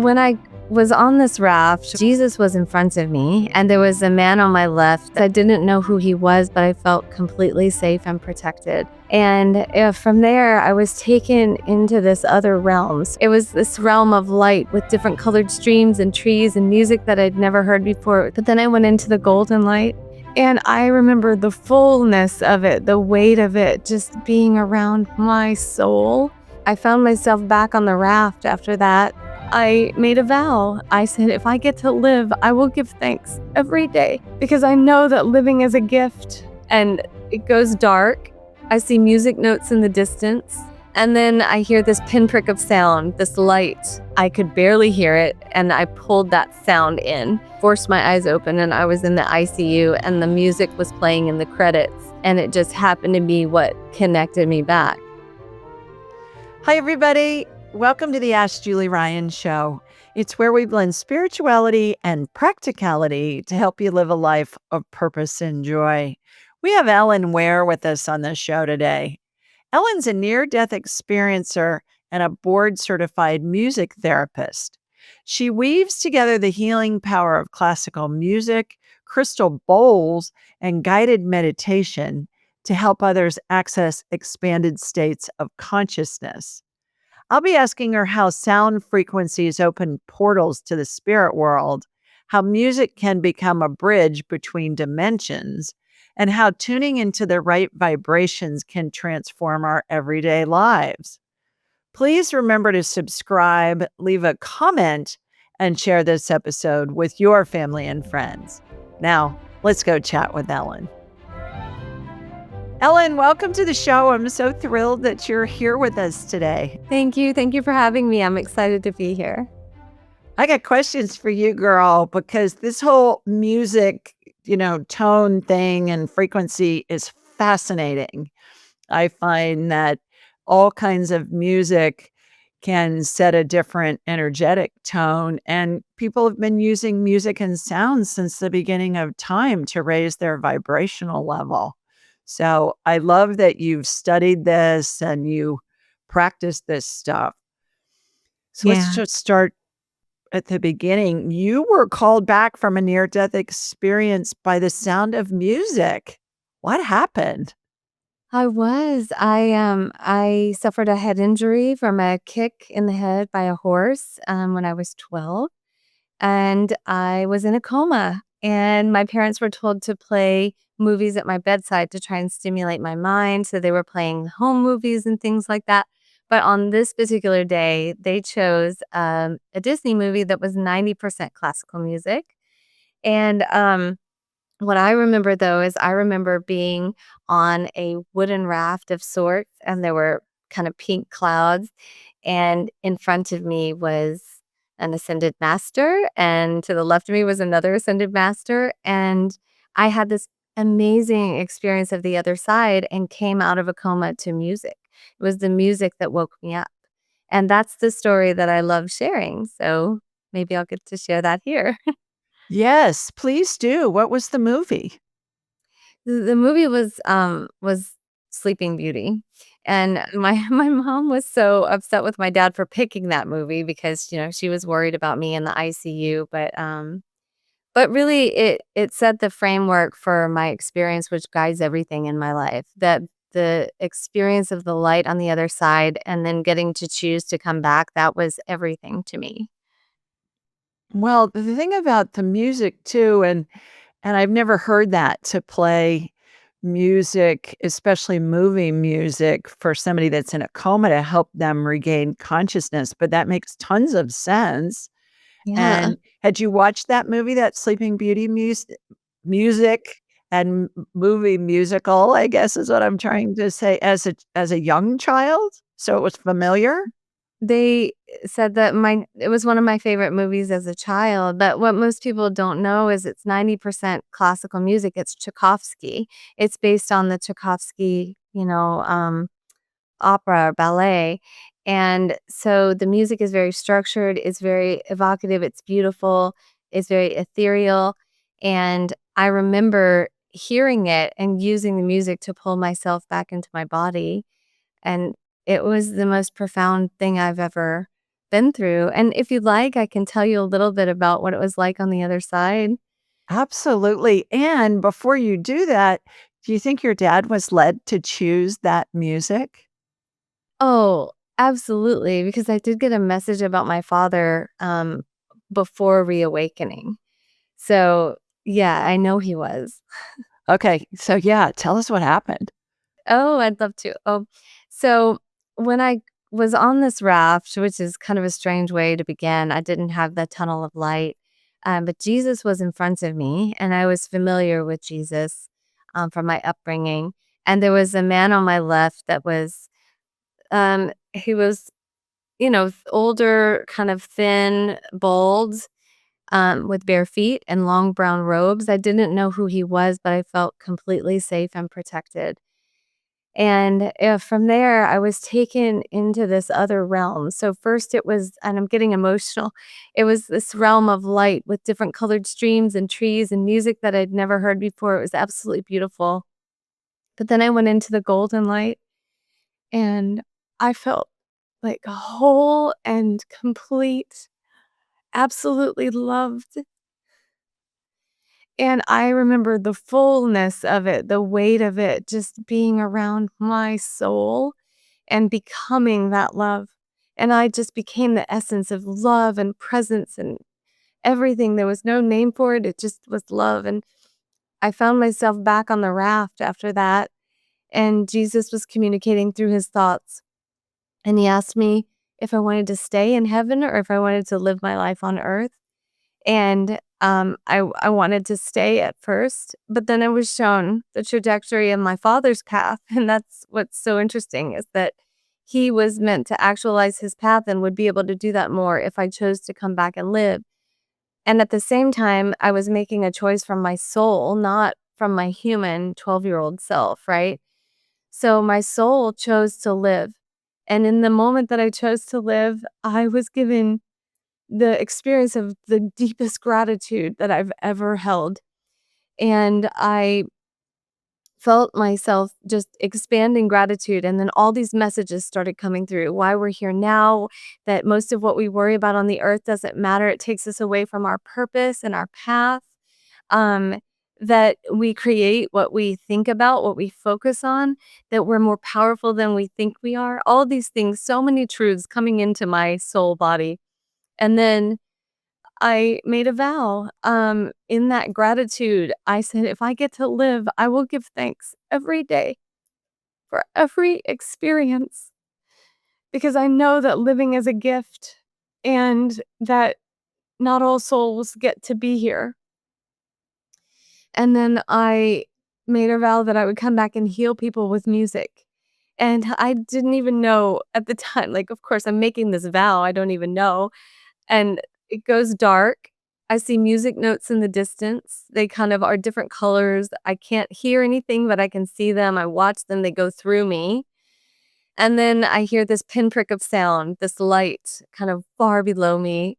When I was on this raft, Jesus was in front of me, and there was a man on my left. I didn't know who he was, but I felt completely safe and protected. And from there, I was taken into this other realms. It was this realm of light with different colored streams and trees and music that I'd never heard before. But then I went into the golden light, and I remember the fullness of it, the weight of it, just being around my soul. I found myself back on the raft after that. I made a vow. I said, if I get to live, I will give thanks every day because I know that living is a gift. And it goes dark. I see music notes in the distance. And then I hear this pinprick of sound, this light. I could barely hear it. And I pulled that sound in, forced my eyes open, and I was in the ICU, and the music was playing in the credits. And it just happened to be what connected me back. Hi, everybody. Welcome to the Ask Julie Ryan Show. It's where we blend spirituality and practicality to help you live a life of purpose and joy. We have Ellen Wier with us on the show today. Ellen's a near-death experiencer and a board-certified music therapist. She weaves together the healing power of classical music, crystal bowls, and guided meditation to help others access expanded states of consciousness. I'll be asking her how sound frequencies open portals to the spirit world, how music can become a bridge between dimensions, and how tuning into the right vibrations can transform our everyday lives. Please remember to subscribe, leave a comment, and share this episode with your family and friends. Now, let's go chat with Ellen. Ellen, welcome to the show. I'm so thrilled that you're here with us today. Thank you. Thank you for having me. I'm excited to be here. I got questions for you, girl, because this whole music, tone thing and frequency is fascinating. I find that all kinds of music can set a different energetic tone, and people have been using music and sound since the beginning of time to raise their vibrational level. So I love that you've studied this and you practice this stuff. So let's just start at the beginning. You were called back from a near-death experience by the sound of music. What happened? I suffered a head injury from a kick in the head by a horse when I was 12, and I was in a coma. And my parents were told to play movies at my bedside to try and stimulate my mind. So they were playing home movies and things like that. But on this particular day, they chose a Disney movie that was 90% classical music. And what I remember, though, is I remember being on a wooden raft of sorts, and there were kind of pink clouds. And in front of me was an ascended master, and to the left of me was another ascended master. And I had this amazing experience of the other side and came out of a coma to music. It was the music that woke me up. And that's the story that I love sharing. So maybe I'll get to share that here. Yes, please do. What was the movie? The movie was Sleeping Beauty, and my mom was so upset with my dad for picking that movie because, she was worried about me in the ICU, but really it set the framework for my experience, which guides everything in my life. That the experience of the light on the other side and then getting to choose to come back, that was everything to me. Well, the thing about the music too, and I've never heard that, to play music, especially movie music, for somebody that's in a coma to help them regain consciousness, but that makes tons of sense. Yeah. And had you watched that movie, that Sleeping Beauty music and movie musical, I guess is what I'm trying to say, as a young child? So it was familiar? They said that it was one of my favorite movies as a child, but what most people don't know is it's 90% classical music. It's Tchaikovsky. It's based on the Tchaikovsky, opera or ballet. And so the music is very structured, it's very evocative, it's beautiful, it's very ethereal. And I remember hearing it and using the music to pull myself back into my body. And it was the most profound thing I've ever been through. And if you'd like, I can tell you a little bit about what it was like on the other side. Absolutely. And before you do that, do you think your dad was led to choose that music? Oh, absolutely, because I did get a message about my father, before reawakening. So, yeah, I know he was. Okay. So, yeah, tell us what happened. Oh, I'd love to. So when I was on this raft, which is kind of a strange way to begin, I didn't have the tunnel of light, but Jesus was in front of me, and I was familiar with Jesus from my upbringing. And there was a man on my left that was, he was, older, kind of thin, bald, with bare feet and long brown robes. I didn't know who he was, but I felt completely safe and protected. And from there, I was taken into this other realm. So first it was, and I'm getting emotional, it was this realm of light with different colored streams and trees and music that I'd never heard before. It was absolutely beautiful. But then I went into the golden light and I felt like whole and complete, absolutely loved. And I remember the fullness of it, the weight of it just being around my soul and becoming that love. And I just became the essence of love and presence and everything. There was no name for it. It just was love. And I found myself back on the raft after that. And Jesus was communicating through his thoughts. And he asked me if I wanted to stay in heaven or if I wanted to live my life on earth. And I wanted to stay at first, but then I was shown the trajectory of my father's path, and that's what's so interesting is that he was meant to actualize his path and would be able to do that more if I chose to come back and live. And at the same time, I was making a choice from my soul, not from my human 12-year-old self, right? So my soul chose to live. And in the moment that I chose to live, I was given the experience of the deepest gratitude that I've ever held. And I felt myself just expanding gratitude. And then all these messages started coming through why we're here now, that most of what we worry about on the earth doesn't matter. It takes us away from our purpose and our path. Um, that we create what we think about, what we focus on, that we're more powerful than we think we are. All these things, so many truths coming into my soul body. And then I made a vow, in that gratitude, I said, "If I get to live, I will give thanks every day for every experience, because I know that living is a gift and that not all souls get to be here." And then I made a vow that I would come back and heal people with music. And I didn't even know at the time, like, of course, I'm making this vow, I don't even know. And it goes dark. I see music notes in the distance. They kind of are different colors. I can't hear anything, but I can see them. I watch them. They go through me. And then I hear this pinprick of sound, this light kind of far below me.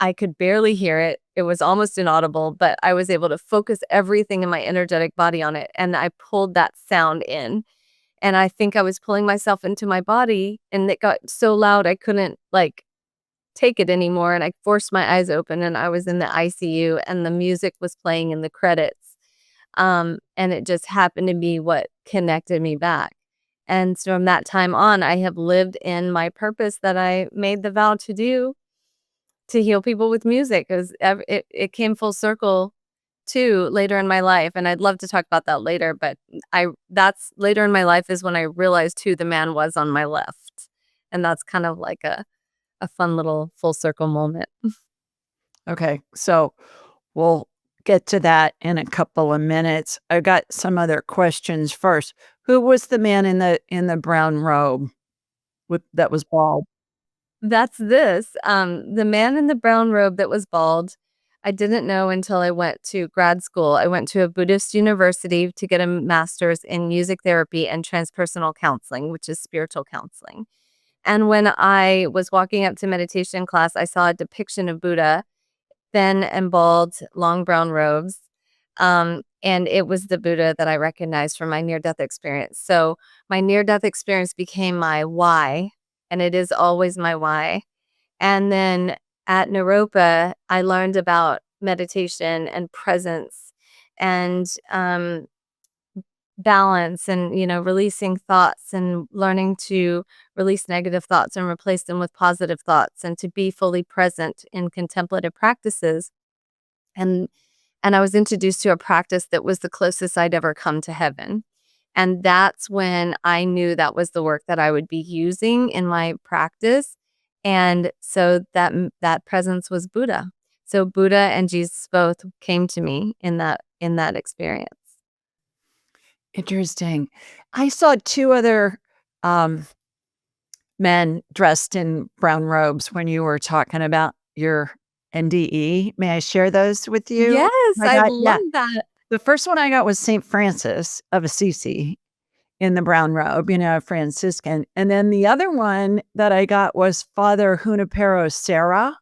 I could barely hear it. It was almost inaudible, but I was able to focus everything in my energetic body on it. And I pulled that sound in. And I think I was pulling myself into my body, and it got so loud I couldn't like take it anymore, and I forced my eyes open, and I was in the ICU, and the music was playing in the credits, and it just happened to be what connected me back, and so from that time on, I have lived in my purpose that I made the vow to do, to heal people with music. It came full circle too later in my life, and I'd love to talk about that later, but I that's later in my life is when I realized who the man was on my left, and that's kind of like a fun little full circle moment. Okay. So, we'll get to that in a couple of minutes. I got some other questions first. Who was the man in the brown robe with that was bald? That's this, the man in the brown robe that was bald, I didn't know until I went to grad school. I went to a Buddhist university to get a master's in music therapy and transpersonal counseling, which is spiritual counseling. And when I was walking up to meditation class, I saw a depiction of Buddha, thin and bald, long brown robes. And it was the Buddha that I recognized from my near-death experience. So my near-death experience became my why, and it is always my why. And then at Naropa, I learned about meditation and presence and balance and, releasing thoughts and learning to release negative thoughts and replace them with positive thoughts and to be fully present in contemplative practices. And and I was introduced to a practice that was the closest I'd ever come to heaven. And that's when I knew that was the work that I would be using in my practice. And so that presence was Buddha. So Buddha and Jesus both came to me in that experience. Interesting. I saw 2 other, um, men dressed in brown robes when you were talking about your NDE. May I share those with you? Yes, I I got love yeah. that. The first one I got was Saint Francis of Assisi in the brown robe, Franciscan, and then the other one that I got was Father Junipero Serra,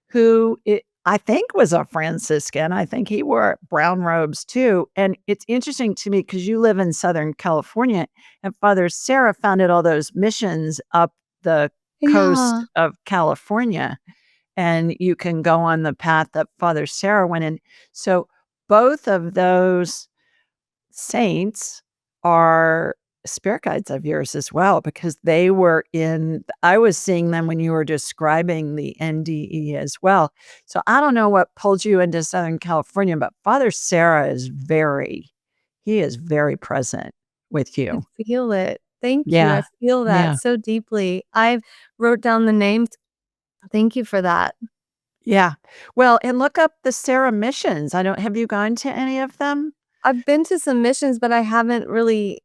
who I think was a Franciscan. I think he wore brown robes too. And it's interesting to me because you live in Southern California, and Father Sarah founded all those missions up the coast Yeah. of California. And you can go on the path that Father Sarah went in. So both of those saints are spirit guides of yours as well because they were in I was seeing them when you were describing the NDE as well. So I don't know what pulled you into Southern California, but Father Sarah he is very present with I you. feel it. Thank you. I Yeah. feel that Yeah. so deeply. I wrote down the names. Thank you for that. Yeah. Well, and look up the Sarah missions. I don't have you gone to any of them? I've been to some missions, but I haven't really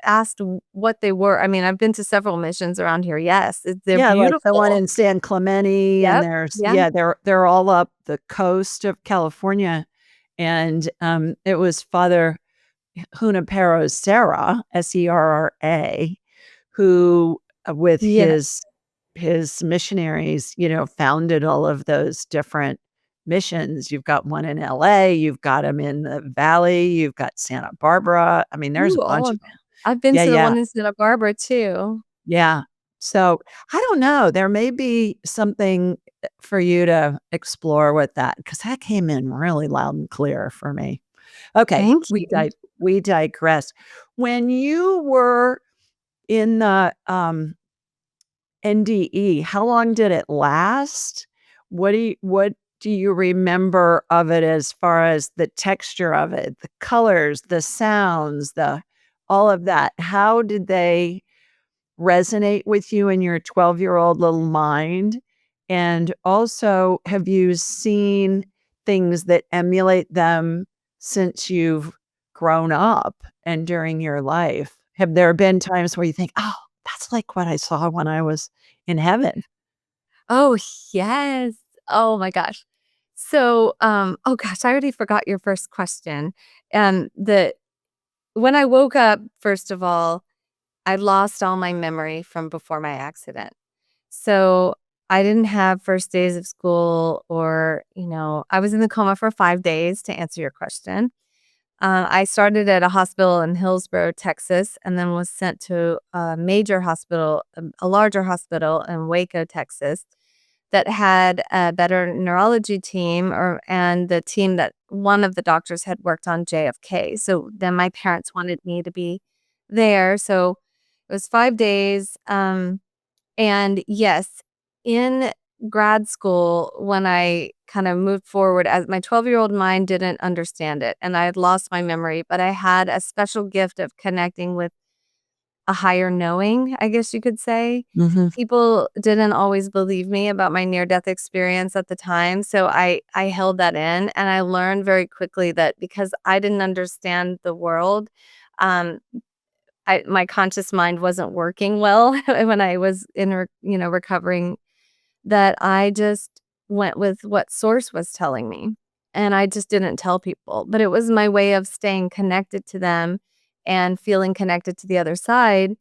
asked what they were. I mean, I've been to several missions around here. Yes, they're Yeah, like the one beautiful. in San Clemente, and Yep. there's Yeah. yeah, they're all up the coast of California, and, it was Father Junipero Serra, Serra, who, with Yeah. his missionaries, founded all of those different missions. You've got one in LA, you've got them in the Valley, you've got Santa Barbara. I mean, there's a Ooh, bunch all of of them. I've been Yeah, to the yeah. one in Santa Barbara too. Yeah. So, I don't know, there may be something, for you to explore with that because that came in really loud and clear for me. Okay, Thank you. we digress. When you were in the, NDE, how long did it last? What do you remember of it as far as the texture of it, the colors, the sounds, the all of that? How did they resonate with you in your 12-year-old little mind? And also, have you seen things that emulate them since you've grown up and during your life? Have there been times where you think, "Oh, that's like what I saw when I was in heaven?" Oh, yes. Oh my gosh. So, oh gosh, I already forgot your first question. The when I woke up, first of all, I lost all my memory from before my accident. So I didn't have first days of school or, I was in the coma for 5 days to answer your question. I started at a hospital in Hillsborough, Texas, and then was sent to a major hospital, a larger hospital in Waco, Texas, that had a better neurology team, and the team that one of the doctors had worked on JFK. So then my parents wanted me to be there. So it was 5 days. And yes, in grad school, when I kind of moved forward, as my 12-year-old mind didn't understand it, and I had lost my memory, but I had a special gift of connecting with a higher knowing, I guess you could say. Mhm. People didn't always believe me about my near-death experience at the time, so I held that in, and I learned very quickly that because I didn't understand the world, um, my conscious mind wasn't working well when I was in recovering, that I just went with what source was telling me, and I just didn't tell people, but it was my way of staying connected to them and feeling connected to the other side.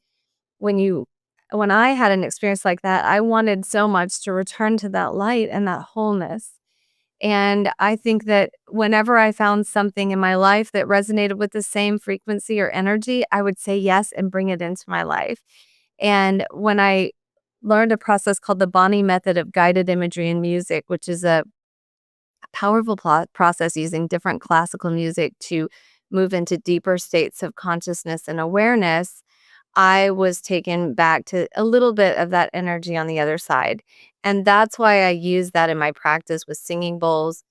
When I had an experience like that, I wanted so much to return to that light and that wholeness. And I think that whenever I found something in my life that resonated with the same frequency or energy, I would say yes and bring it into my life. And when I learned a process called the Bonnie method of guided imagery in music, which is a powerful process using different classical music to move into deeper states of consciousness and awareness. I was taken back to a little bit of that energy on the other side. And that's why I use that in my practice with singing bowls,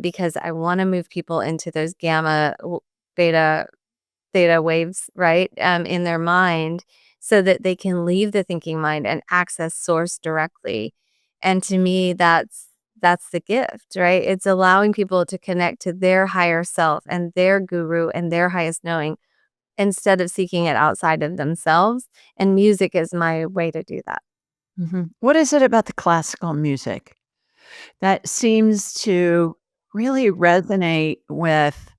because I want to move people into those beta, theta waves, right, in their mind so that they can leave the thinking mind and access source directly. And to me, that's the gift, right? It's allowing people to connect to their higher self and their guru and their highest knowing instead of seeking it outside of themselves. And music is my way to do that. What is it about the classical music that seems to really resonate with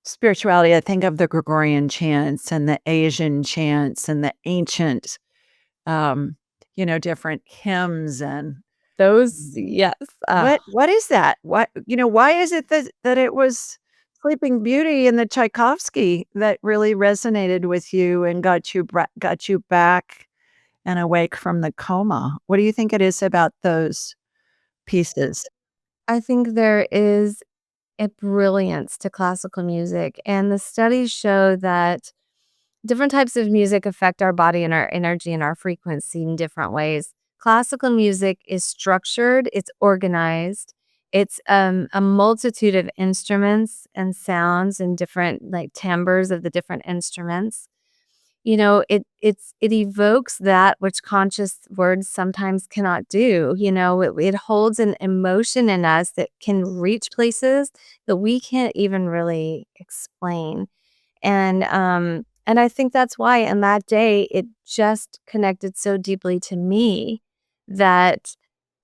spirituality? I think of the Gregorian chants and the Asian chants and the ancient, um, different hymns and Those, yes. what is that? Why is it that it was Sleeping Beauty and the Tchaikovsky that really resonated with you and got you back and awake from the coma? What do you think it is about those pieces? I think there is a brilliance to classical music, and the studies show that different types of music affect our body and our energy and our frequency in different ways. Classical music is structured, it's organized, it's a multitude of instruments and sounds and different like timbres of the different instruments. It evokes that which conscious words sometimes cannot do. It holds an emotion in us that can reach places that we can't even really explain. And I think that's why in that day, it just connected so deeply to me that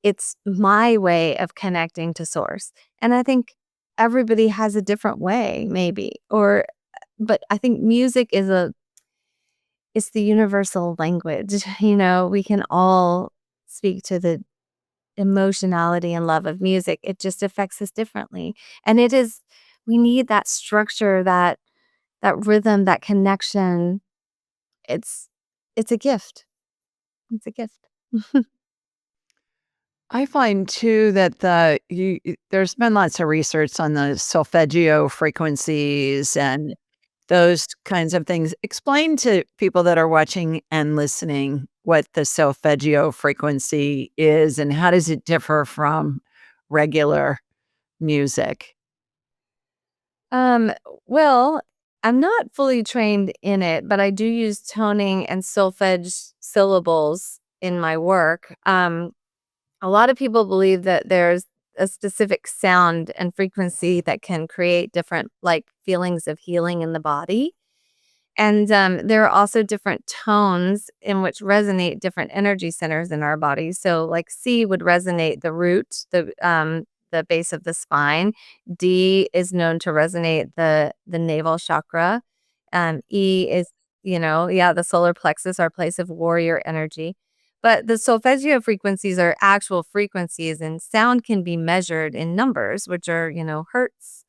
it's my way of connecting to source. And I think everybody has a different way, maybe, but I think music it's the universal language. We can all speak to the emotionality and love of music. It just affects us differently. And we need that structure, that rhythm, that connection. It's it's a gift. It's a gift. I find too that there's been lots of research on the solfeggio frequencies and those kinds of things. Explain to people that are watching and listening what the solfeggio frequency is and how does it differ from regular music? Um, well, I'm not fully trained in it, but I do use toning and solfege syllables in my work. A lot of people believe that there's a specific sound and frequency that can create different like feelings of healing in the body. And there are also different tones in which resonate different energy centers in our bodies. So, like C would resonate the root, the base of the spine. D is known to resonate the navel chakra. E is, yeah, the solar plexus, our place of warrior energy. But the solfeggio frequencies are actual frequencies, and sound can be measured in numbers, which are, hertz.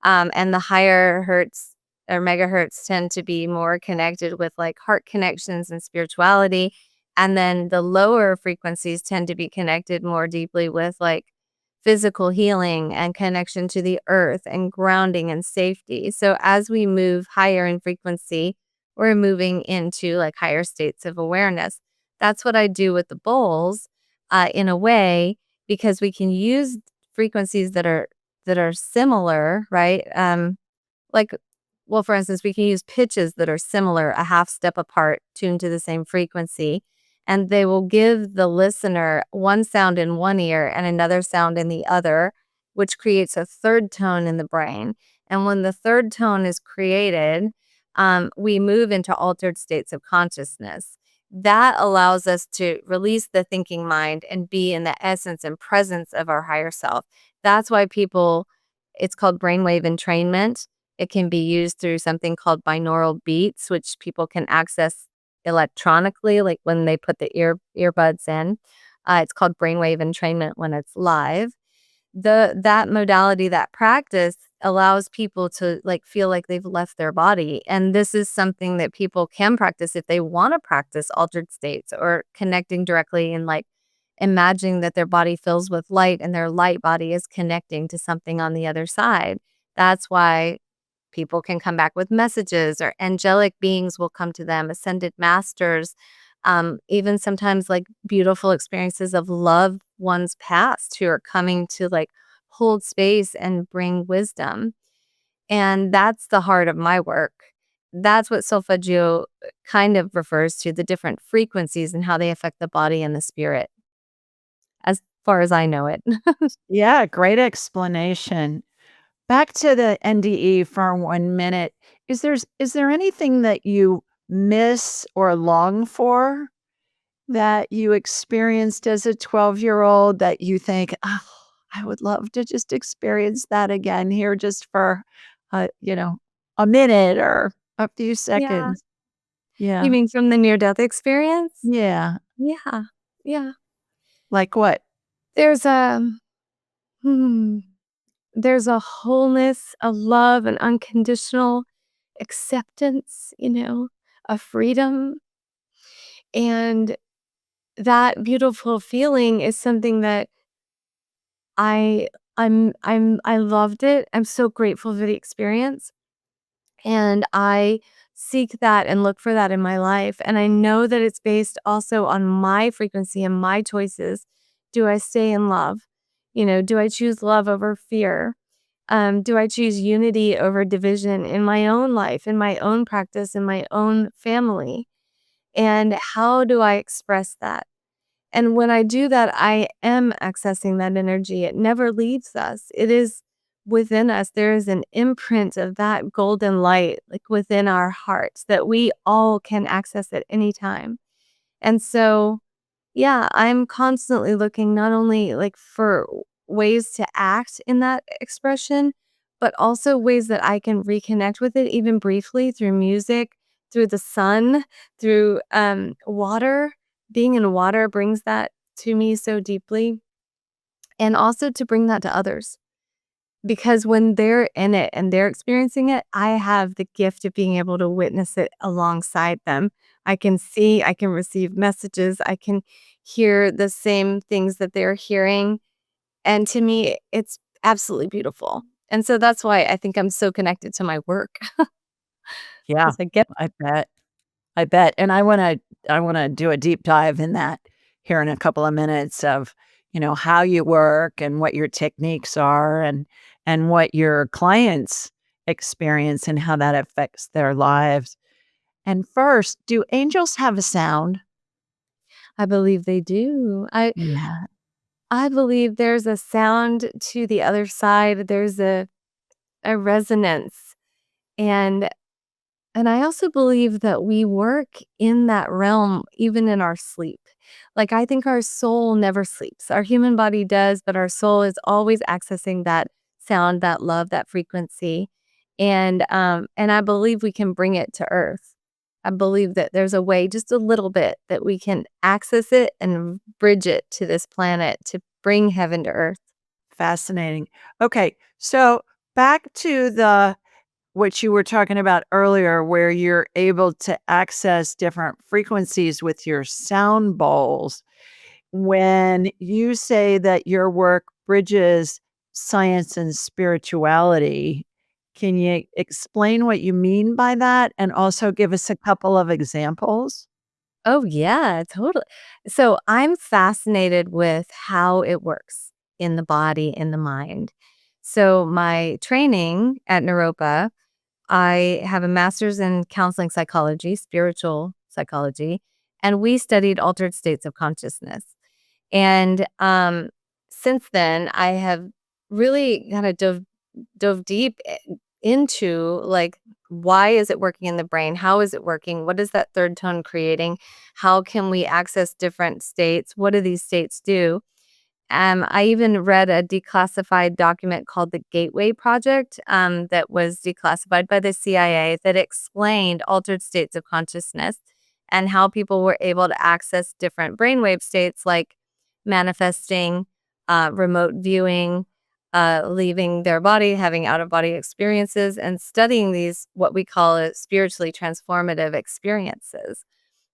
And the higher hertz or megahertz tend to be more connected with like heart connections and spirituality. And then the lower frequencies tend to be connected more deeply with like physical healing and connection to the earth and grounding and safety. So as we move higher in frequency, we're moving into like higher states of awareness. That's what I do with the bowls, in a way, because we can use frequencies that are similar, right? Like, well, for instance, we can use pitches that are similar, a half step apart, tuned to the same frequency, and they will give the listener one sound in one ear and another sound in the other, which creates a third tone in the brain. And when the third tone is created, we move into altered states of consciousness. That allows us to release the thinking mind and be in the essence and presence of our higher self. That's why it's called brainwave entrainment. It can be used through something called binaural beats, which people can access electronically, like when they put the earbuds in. It's called brainwave entrainment when it's live. that modality, that practice allows people to like feel like they've left their body. And this is something that people can practice if they want to practice altered states or connecting directly and like imagining that their body fills with light and their light body is connecting to something on the other side. That's why people can come back with messages or angelic beings will come to them, ascended masters, even sometimes like beautiful experiences of loved ones past who are coming to like hold space and bring wisdom. And that's the heart of my work. That's what solfeggio kind of refers to, the different frequencies and how they affect the body and the spirit, as far as I know it. Yeah, great explanation. Back to the NDE for 1 minute. Is there anything that you miss or long for that you experienced as a 12-year-old that you think, "Oh, I would love to just experience that again here just for, a minute or a few Yeah. seconds." You Yeah. mean from the near death experience? Yeah. Yeah. Yeah. Like what? There's a hmm, there's a wholeness, a love, an unconditional acceptance, a freedom. And that beautiful feeling is something that I I loved it. I'm so grateful for the experience. And I seek that and look for that in my life. And I know that it's based also on my frequency and my choices. Do I stay in love? Do I choose love over fear? Do I choose unity over division in my own life, in my own practice, in my own family? And how do I express that? And when I do that, I am accessing that energy. It never leaves us. It is within us. There is an imprint of that golden light, like within our hearts, that we all can access at any time. And so, yeah, I'm constantly looking not only like for ways to act in that expression, but also ways that I can reconnect with it, even briefly through music, through the sun, through water. Being in water brings that to me so deeply, and also to bring that to others. Because when they're in it and they're experiencing it, I have the gift of being able to witness it alongside them. I can see, I can receive messages, I can hear the same things that they're hearing. And to me, it's absolutely beautiful. And so that's why I think I'm so connected to my work Yeah, because I get I bet. I bet, and I wanna do a deep dive in that here in a couple of minutes of, how you work and what your techniques are and what your clients experience and how that affects their lives. And first, do angels have a sound? I believe they do. Yeah. I believe there's a sound to the other side. There's a resonance. And And I also believe that we work in that realm even in our sleep. Like, I think our soul never sleeps. Our human body does, but our soul is always accessing that sound, that love, that frequency. And I believe we can bring it to earth. I believe that there's a way, just a little bit, that we can access it and bridge it to this planet to bring heaven to earth. Fascinating. Okay, so back to the what you were talking about earlier, where you're able to access different frequencies with your sound bowls. When you say that your work bridges science and spirituality, can you explain what you mean by that and also give us a couple of examples? Oh, yeah, totally. So I'm fascinated with how it works in the body, in the mind. So my training at Naropa, I have a master's in counseling psychology, spiritual psychology, and we studied altered states of consciousness. And since then, I have really kind of dove deep into like why is it working in the brain? How is it working? What is that third tone creating? How can we access different states? What do these states do? I even read a declassified document called the Gateway Project that was declassified by the CIA that explained altered states of consciousness and how people were able to access different brainwave states like manifesting, remote viewing. leaving their body, having out of body experiences, and studying these, what we call spiritually transformative experiences,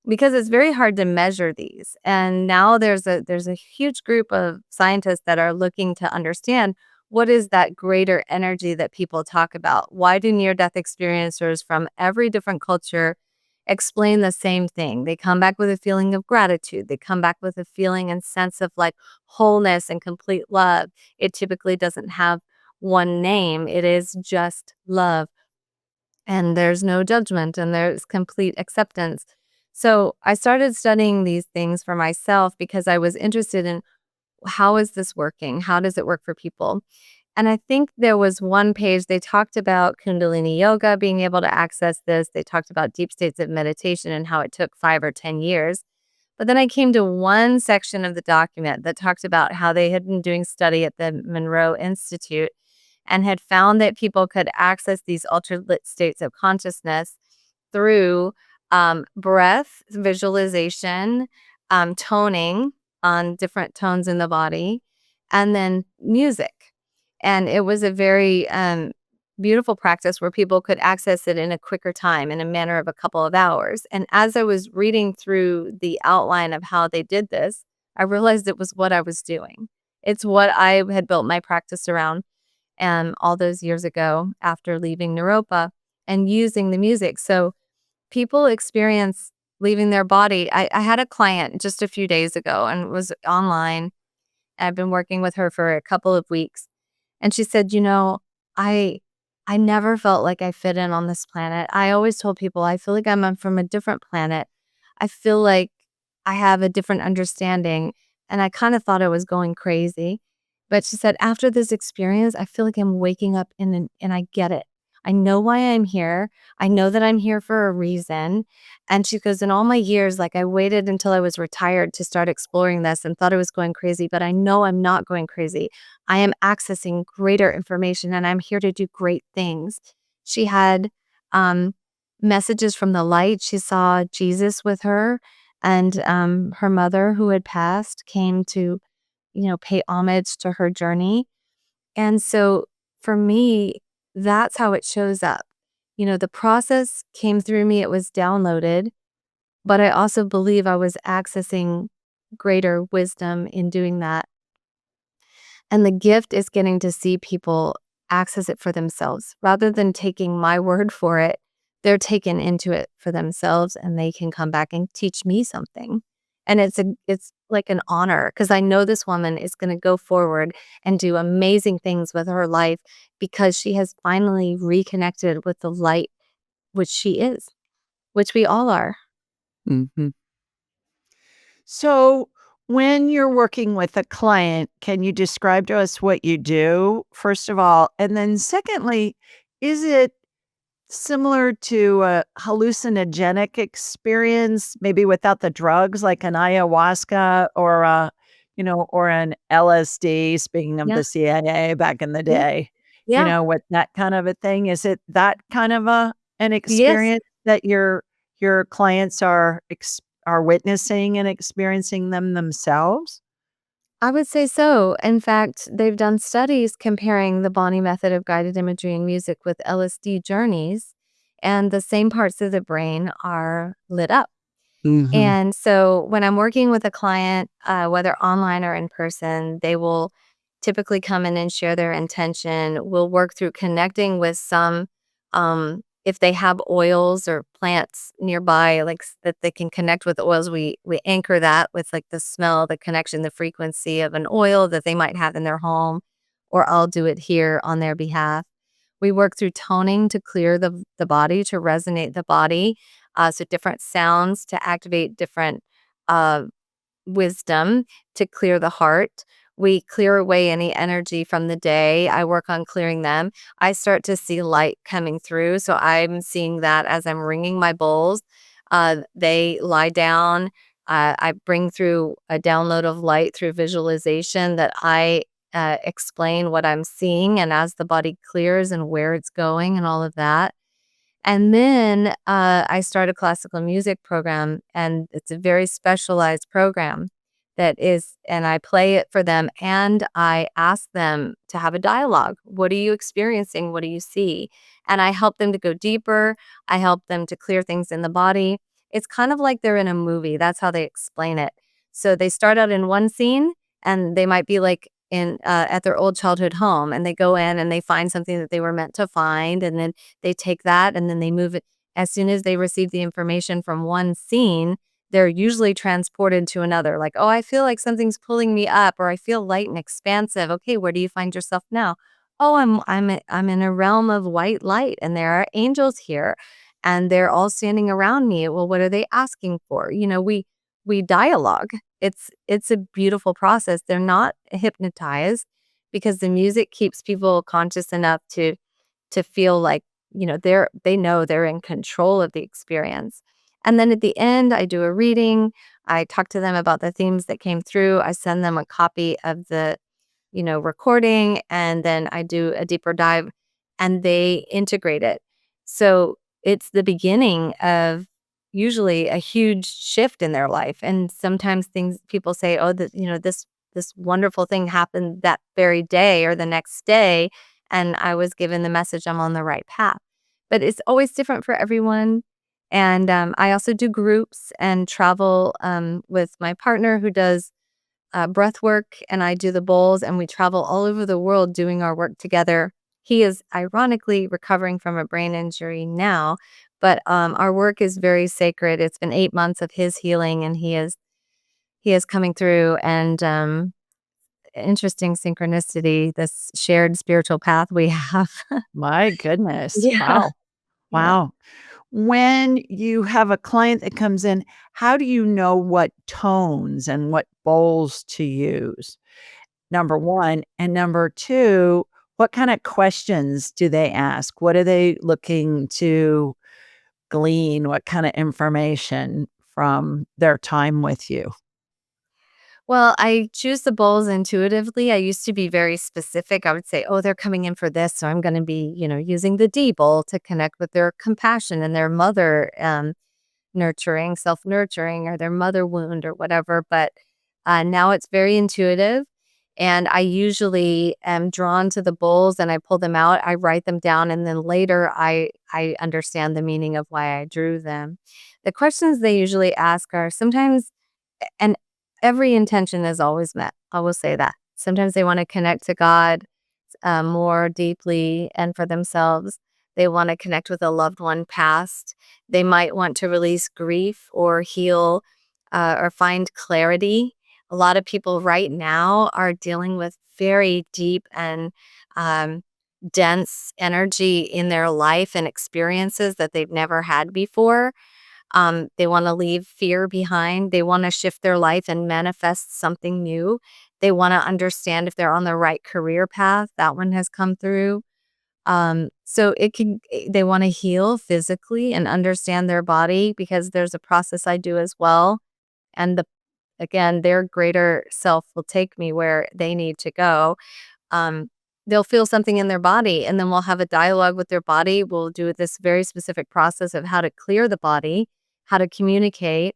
because it's very hard to measure these. And now there's a huge group of scientists that are looking to understand what is that greater energy that people talk about. Why do near death experiencers from every different culture explain the same thing? They come back with a feeling of gratitude. They come back with a feeling and sense of like wholeness and complete love. It typically doesn't have one name. It is just love. And there's no judgment and there's complete acceptance. So I started studying these things for myself because I was interested in, how is this working? How does it work for people? And I think there was one page they talked about Kundalini yoga, being able to access this. They talked about deep states of meditation and how it took 5 or 10 years. But then I came to one section of the document that talked about how they had been doing study at the Monroe Institute and had found that people could access these altered states of consciousness through breath, visualization, toning on different tones in the body, and then music. And it was a very beautiful practice where people could access it in a quicker time, in a matter of a couple of hours. And as I was reading through the outline of how they did this, I realized it was what I was doing. It's what I had built my practice around all those years ago after leaving Naropa and using the music. So people experience leaving their body. I had a client just a few days ago and it was online. I've been working with her for a couple of weeks. And she said, I I never felt like I fit in on this planet. I always told people I feel like I'm from a different planet. I feel like I have a different understanding. And I kind of thought I was going crazy. But she said, after this experience, I feel like I'm waking up and I get it. I know why I'm here. I know that I'm here for a reason. And she goes, in all my years, like I waited until I was retired to start exploring this and thought I was going crazy, but I know I'm not going crazy. I am accessing greater information and I'm here to do great things. She had um, messages from the light. She saw Jesus with her, and her mother, who had passed, came to, pay homage to her journey. And so for me, that's how it shows up. The process came through me, it was downloaded, but I also believe I was accessing greater wisdom in doing that. And the gift is getting to see people access it for themselves rather than taking my word for it. They're taken into it for themselves and they can come back and teach me something. And it's like an honor because I know this woman is going to go forward and do amazing things with her life because she has finally reconnected with the light, which she is, which we all are. Mhm. So, when you're working with a client, can you describe to us what you do, first of all? And then, secondly, is it similar to a hallucinogenic experience, maybe without the drugs, like an ayahuasca or or an LSD, speaking of Yeah. the CIA back in the Yeah. day, Yeah. with that kind of a thing? Is it that kind of an Yes. experience that your clients are witnessing and experiencing them themselves? I would say so. In fact, they've done studies comparing the Bonnie method of guided imagery and music with LSD journeys, and the same parts of the brain are lit up. Mhm. And so when I'm working with a client, whether online or in person, they will typically come in and share their intention. We'll work through connecting with some, if they have oils or plants nearby, like that they can connect with oils, we anchor that with like the smell, the connection, the frequency of an oil that they might have in their home, or I'll do it here on their behalf. We work through toning to clear the body, to resonate the body, so different sounds to activate different uh, wisdom, to clear the heart. We clear away any energy from the day. I work on clearing them. I start to see light coming through. So I'm seeing that as I'm ringing my bowls. They lie down. I bring through a download of light through visualization that I explain what I'm seeing, and as the body clears and where it's going and all of that. And then I start a classical music program, and it's a very specialized program and I play it for them and I ask them to have a dialogue. What are you experiencing? What do you see? And I help them to go deeper. I help them to clear things in the body. It's kind of like they're in a movie. That's how they explain it. So they start out in one scene and they might be like in at their old childhood home, and they go in and they find something that they were meant to find, and then they take that and then they move it. As soon as they receive the information from one scene, they're usually transported to another. Like, oh, I feel like something's pulling me up, or I feel light and expansive. Okay, where do you find yourself now? Oh, I'm in a realm of white light, and there are angels here, and they're all standing around me. Well, what are they asking for? We dialogue. It's a beautiful process. They're not hypnotized because the music keeps people conscious enough to feel like, they know they're in control of the experience. And then at the end, I do a reading. I talk to them about the themes that came through. I send them a copy of the, recording, and then I do a deeper dive and they integrate it. So it's the beginning of usually a huge shift in their life. And sometimes things people say, oh, this wonderful thing happened that very day or the next day. And I was given the message I'm on the right path. But it's always different for everyone. And I also do groups and travel with my partner who does breath work, and I do the bowls, and we travel all over the world doing our work together. He is ironically recovering from a brain injury now, but our work is very sacred. It's been 8 months of his healing, and he is coming through. And interesting synchronicity, this shared spiritual path we have. My goodness. Yeah, Wow. yeah. Wow. When you have a client that comes in, how do you know what tones and what bowls to use? Number 1. And number 2, what kinda questions do they ask? What are they looking to glean? What kinda information from their time with you? Well, I choose the bowls intuitively. I used to be very specific. I would say, oh, they're coming in for this. So I'm going to be, using the D bowl to connect with their compassion and their mother nurturing, self nurturing, or their mother wound or whatever. But now it's very intuitive. And I usually am drawn to the bowls and I pull them out. I write them down. And then later I understand the meaning of why I drew them. The questions they usually ask are sometimes, and every intention is always met. I will say that. Sometimes they want to connect to God more deeply and for themselves. They want to connect with a loved one past. They might want to release grief or heal or find clarity. A lot of people right now are dealing with very deep and um, dense energy in their life and experiences that they've never had before. They want to leave fear behind. They want to shift their life and manifest something new. They want to understand if they're on the right career path. That one has come through. So they want to heal physically and understand their body because there's a process I do as well. And again, their greater self will take me where they need to go. um, they'll feel something in their body, and then we'll have a dialogue with their body. We'll do this very specific process of how to clear the body, how to communicate.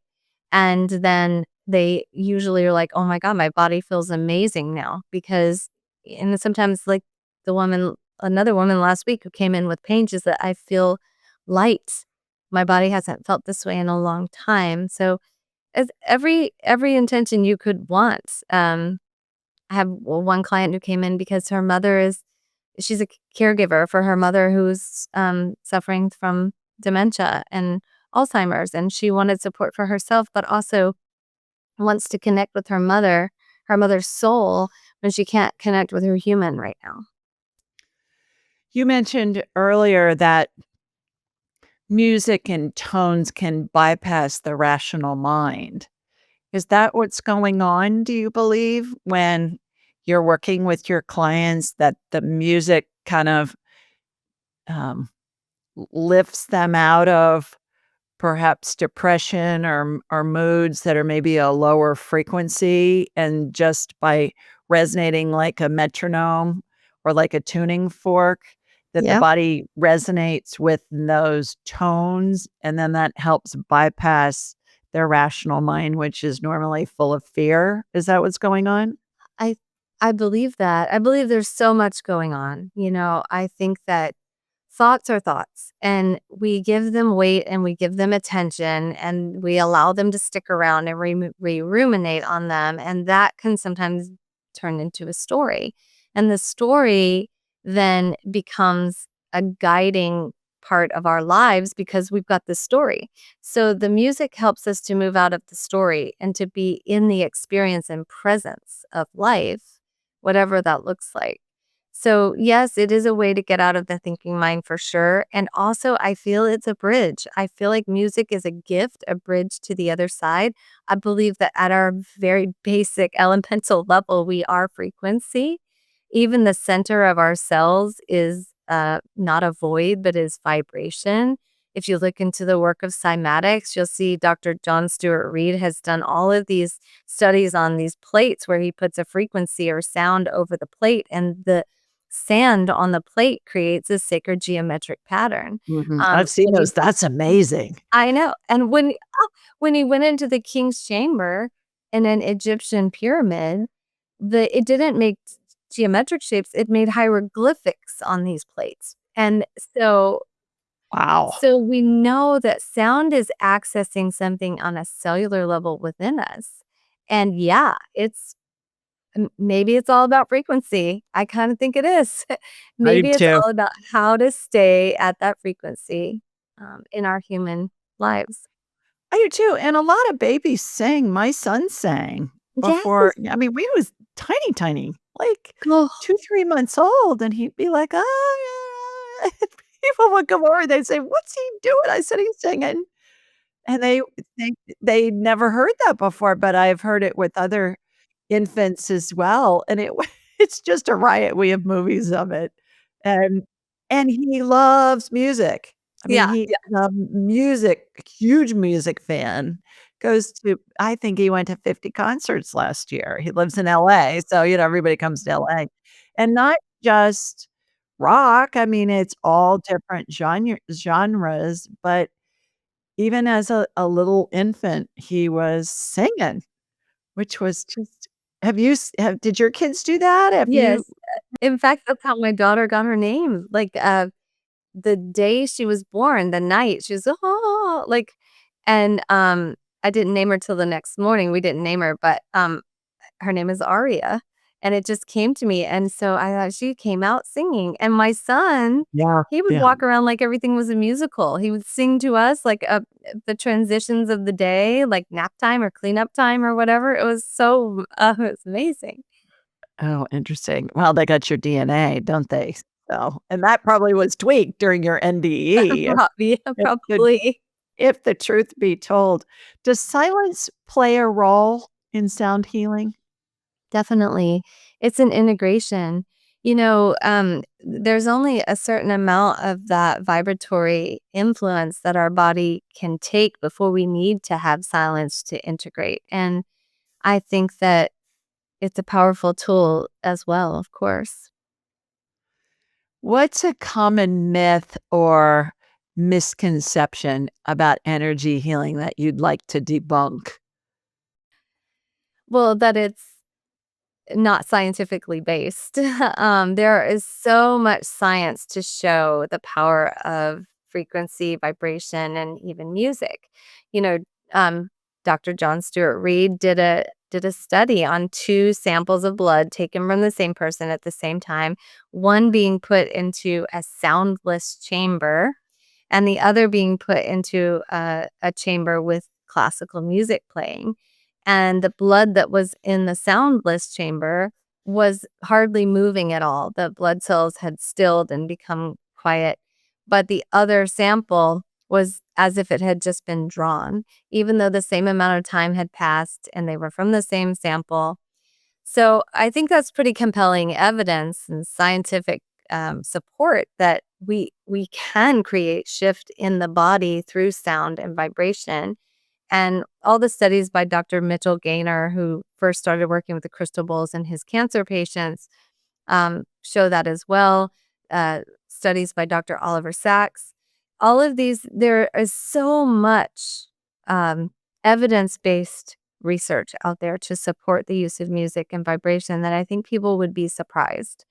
And then they usually are like, oh my God, my body feels amazing now. And sometimes, like another woman last week who came in with pain, she said, I feel light. My body hasn't felt this way in a long time. So, as every intention you could want. I have one client who came in because she's a caregiver for her mother who's suffering from dementia and Alzheimer's, and she wanted support for herself, but also wants to connect with her mother's soul, when she can't connect with her human right now. You mentioned earlier that music and tones can bypass the rational mind. Is that what's going on, do you believe, when you're working with your clients, that the music kind of, um, lifts them out of perhaps depression or moods that are maybe a lower frequency, and just by resonating like a metronome or like a tuning fork, that the Yeah. body resonates with those tones, and then that helps bypass their rational mind, which is normally full of fear. Is that what's going on? I I believe that. I believe there's so much going on. I think that thoughts are thoughts, and we give them weight and we give them attention and we allow them to stick around and we ruminate on them, and that can sometimes turn into a story. And the story then becomes a guiding part of our lives because we've got the story. So the music helps us to move out of the story and to be in the experience and presence of life, whatever that looks like. So, yes, it is a way to get out of the thinking mind for sure. And also, I feel it's a bridge. I feel like music is a gift, a bridge to the other side. I believe that at our very basic elemental level, we are frequency. Even the center of our cells is not a void, but is vibration. If you look into the work of cymatics, you'll see Dr. John Stewart Reed has done all of these studies on these plates where he puts a frequency or sound over the plate, and the sand on the plate creates a sacred geometric pattern. Mhm. I've seen When those. That's amazing. I know, and when he went into the king's chamber in an Egyptian pyramid, it didn't make geometric shapes, it made hieroglyphics on these plates. And Wow. so we know that sound is accessing something on a cellular level within us. And yeah, maybe it's all about frequency. I kind of think it is. I do Maybe it's too. all about how to stay at that frequency in our human lives. I do too, and a lot of babies sing. My son sang before. Yes. I mean, we was tiny, tiny, like Oh, 2, 3 months old, and he'd be like, "Oh, yeah." People would come over, they'd say, "What's he doing?" I said, "He's singing." And they they never heard that before, but I've heard it with other infants as well, and it's just a riot. We have movies of it, and he loves music. I mean, yeah. he's a huge music fan, goes to I think he went to 50 concerts last year. He lives in LA, so, everybody comes to LA, and not just rock. I mean, it's all different genres, but even as a little infant, he was singing, which was just have you s have did your kids do that? Have you Yes. In fact, that's how my daughter got her name. Like, the day she was born, the night, she was, "Oh," like, and, I didn't name her till the next morning. We didn't name her, but, her name is Aria, and it just came to me, and so I thought she came out singing, and my son, Yeah, he would yeah. walk around like everything was a musical. He would sing to us, like, the transitions of the day, like nap time or cleanup time or whatever. It was so it was amazing. Oh, interesting. Well, they got your DNA, don't they? So and that probably was tweaked during your NDE Yeah, if the probably. if the truth be told. Does silence play a role in sound healing? Definitely. It's an integration. There's only a certain amount of that vibratory influence that our body can take before we need to have silence to integrate. And I think that it's a powerful tool as well, of course. What's a common myth or misconception about energy healing that you'd like to debunk? Well, that it's not scientifically based. There is so much science to show the power of frequency, vibration, and even music. You know, um, Dr. John Stewart Reed did a study on two samples of blood taken from the same person at the same time, one being put into a soundless chamber and the other being put into a chamber with classical music playing. And the blood that was in the soundless chamber was hardly moving at all. The blood cells had stilled and become quiet. But the other sample was as if it had just been drawn, even though the same amount of time had passed and they were from the same sample. So I think that's pretty compelling evidence and scientific support that we can create shift in the body through sound and vibration. And all the studies by Dr. Mitchell Gaynor, who first started working with the crystal bowls in his cancer patients, show that as well. Studies by Dr. Oliver Sacks. All of these, there is so much um, evidence-based research out there to support the use of music and vibration that I think people would be surprised.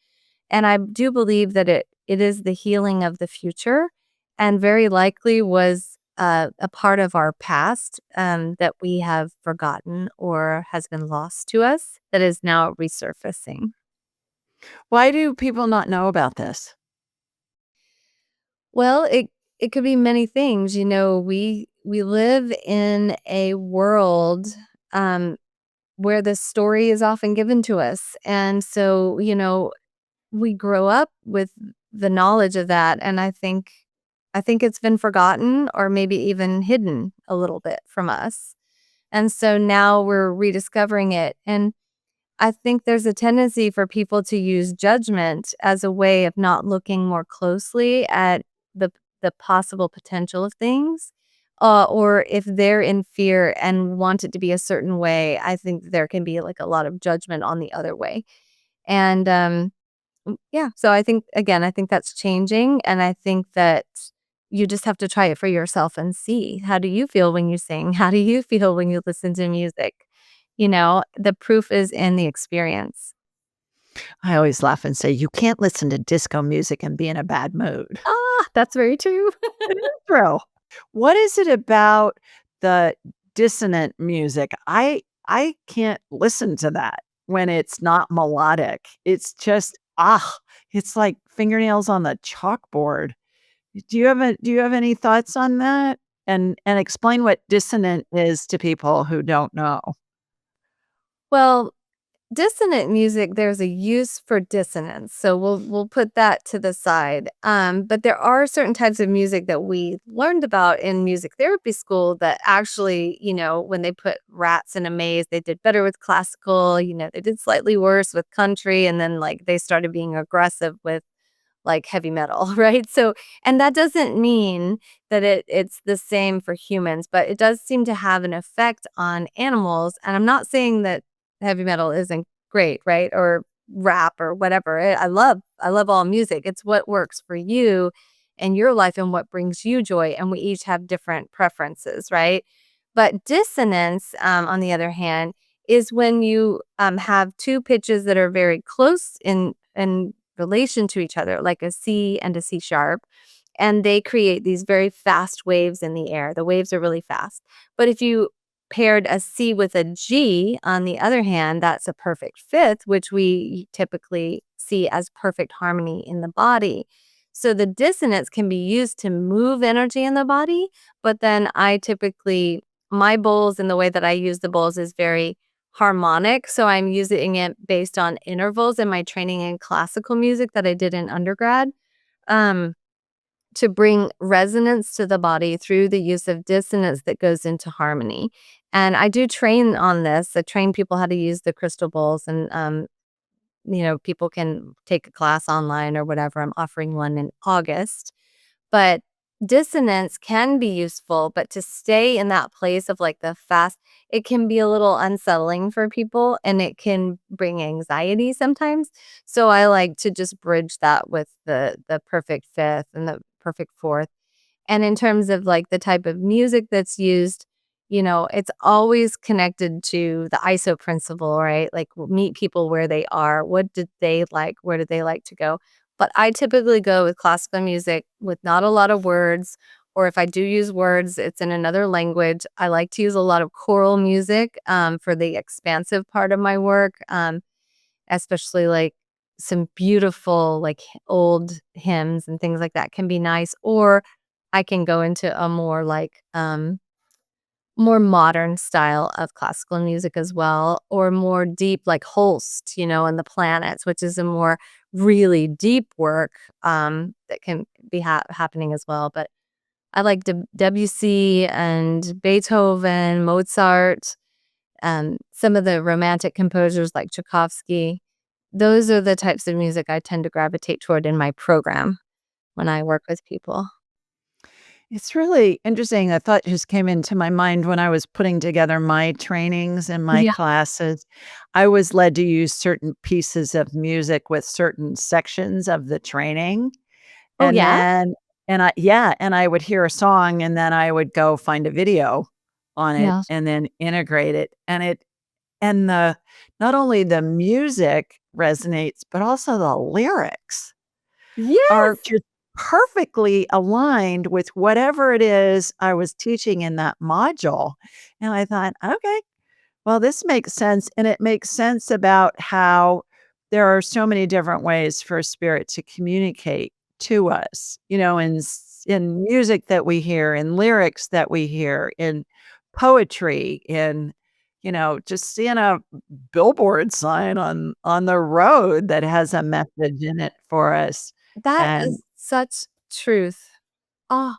And I do believe that it is the healing of the future and very likely was a part of our past that we have forgotten or has been lost to us that is now resurfacing. Why do people not know about this? Well, it could be many things. We live in a world where the story is often given to us. And so, we grow up with the knowledge of that, and I think it's been forgotten or maybe even hidden a little bit from us. And so now we're rediscovering it, and I think there's a tendency for people to use judgment as a way of not looking more closely at the the possible potential of things, or if they're in fear and want it to be a certain way, I think there can be, like, a lot of judgment on the other way. And, yeah, so I think that's changing, and I think that you just have to try it for yourself and see. How do you feel when you sing? How do you feel when you listen to music? The proof is in the experience. I always laugh and say, "You can't listen to disco music and be in a bad mood." Ah, that's very true. It is true. What is it about the dissonant music? I can't listen to that when it's not melodic. It's just, it's like fingernails on the chalkboard. Do you have any thoughts on that? And explain what dissonant is to people who don't know. Well, dissonant music, there's a use for dissonance, so we'll put that to the side, but there are certain types of music that we learned about in music therapy school that actually, when they put rats in a maze, they did better with classical, they did slightly worse with country, and then, like, they started being aggressive with like heavy metal, right? So, and that doesn't mean that it's the same for humans, but it does seem to have an effect on animals. And I'm not saying that heavy metal isn't great, right? Or rap or whatever. I love all music. It's what works for you and your life and what brings you joy. And we each have different preferences, right? But dissonance, on the other hand, is when you have two pitches that are very close in relation to each other, like a C and a C sharp, and they create these very fast waves in the air. The waves are really fast. But if you paired a C with a G, on the other hand, that's a perfect fifth, which we typically see as perfect harmony in the body. So the dissonance can be used to move energy in the body, but then my bowls and the way that I use the bowls is very harmonic. So I'm using it based on intervals in my training in classical music that I did in undergrad. Um, to bring resonance to the body through the use of dissonance that goes into harmony. And I do train on this. I train people how to use the crystal bowls, and people can take a class online or whatever. I'm offering one in August. But dissonance can be useful, but to stay in that place of like the fast, it can be a little unsettling for people and it can bring anxiety sometimes. So I like to just bridge that with the perfect fifth and the perfect fourth. And in terms of like the type of music that's used, it's always connected to the ISO principle, right? Like meet people where they are. What did they like? Where did they like to go? But I typically go with classical music with not a lot of words, or if I do use words, it's in another language. I like to use a lot of choral music for the expansive part of my work, especially like some beautiful, like old hymns and things like that can be nice. Or I can go into a more like more modern style of classical music as well, or more deep like Holst, and the planets, which is a more really deep work that can be happening as well. But I like Debussy and Beethoven, Mozart, some of the romantic composers like Tchaikovsky. Those are the types of music I tend to gravitate toward in my program when I work with people. It's really interesting. A thought just came into my mind when I was putting together my trainings and my Yeah. classes. I was led to use certain pieces of music with certain sections of the training. Oh, And yeah? then and I yeah, and I would hear a song and then I would go find a video on it Yeah. and then integrate it. And the not only the music resonates, but also the lyrics are Yes. just perfectly aligned with whatever it is I was teaching in that module. And I thought, okay, well, this makes sense. And it makes sense about how there are so many different ways for spirit to communicate to us, in music that we hear, in lyrics that we hear, in poetry, in, just seeing a billboard sign on the road that has a message in it for us. That And is such truth. Oh,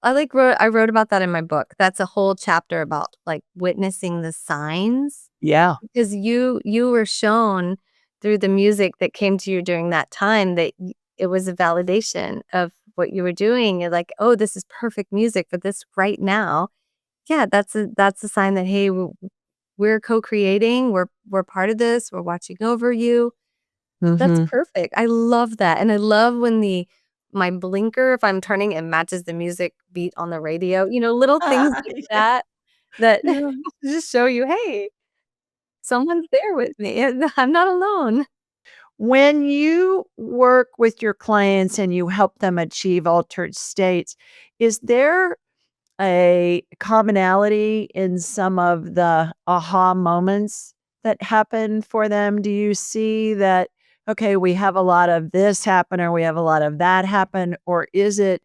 I wrote about that in my book. That's a whole chapter about, like, witnessing the signs, yeah. because you were shown through the music that came to you during that time that it was a validation of what you were doing. You're like, "Oh, this is perfect music for this right now." Yeah, that's a sign that, "Hey, we're co-creating, we're part of this, we're watching over you." That's Mhm. perfect. I love that, and I love when my blinker, if I'm turning, it matches the music beat on the radio, little things like that, that Yeah. just show you, "Hey, someone's there with me, and I'm not alone." When you work with your clients and you help them achieve altered states, is there a commonality in some of the aha moments that happen for them? Do you see that, okay, we have a lot of this happen or we have a lot of that happen? Or is it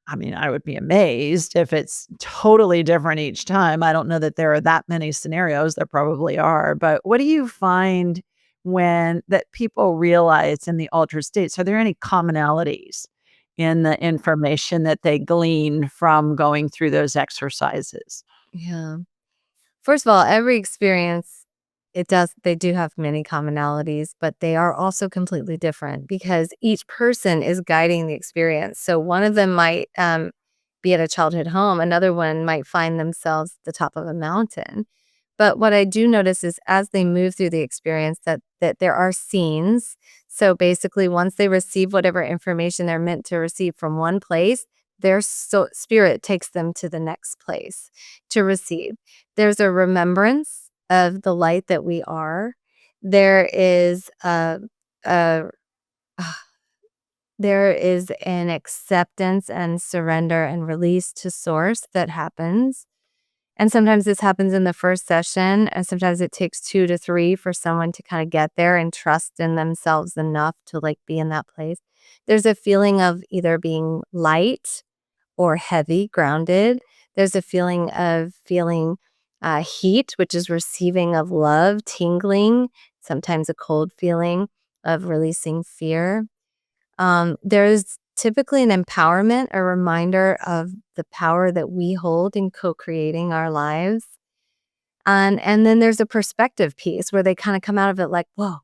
I mean, I would be amazed if it's totally different each time. I don't know that there are that many scenarios. There probably are. But what do you find when that people realize in the altered states? Are there any commonalities in the information that they glean from going through those exercises? Yeah. First of all, every experience, they do have many commonalities, but they are also completely different because each person is guiding the experience. So one of them might be at a childhood home, another one might find themselves at the top of a mountain. But what I do notice is as they move through the experience that there are scenes. So basically, once they receive whatever information they're meant to receive from one place, their spirit takes them to the next place to receive. There's a remembrance of the light that we are. There is a there is an acceptance and surrender and release to source that happens. And sometimes this happens in the first session, and sometimes it takes 2 to 3 for someone to kinda get there and trust in themselves enough to, like, be in that place. There's a feeling of either being light or heavy, grounded. There's a feeling of feeling, heat, which is receiving of love, tingling, sometimes a cold feeling of releasing fear. There's typically an empowerment, a reminder of the power that we hold in co-creating our lives. And then there's a perspective piece where they kinda come out of it like, "Whoa,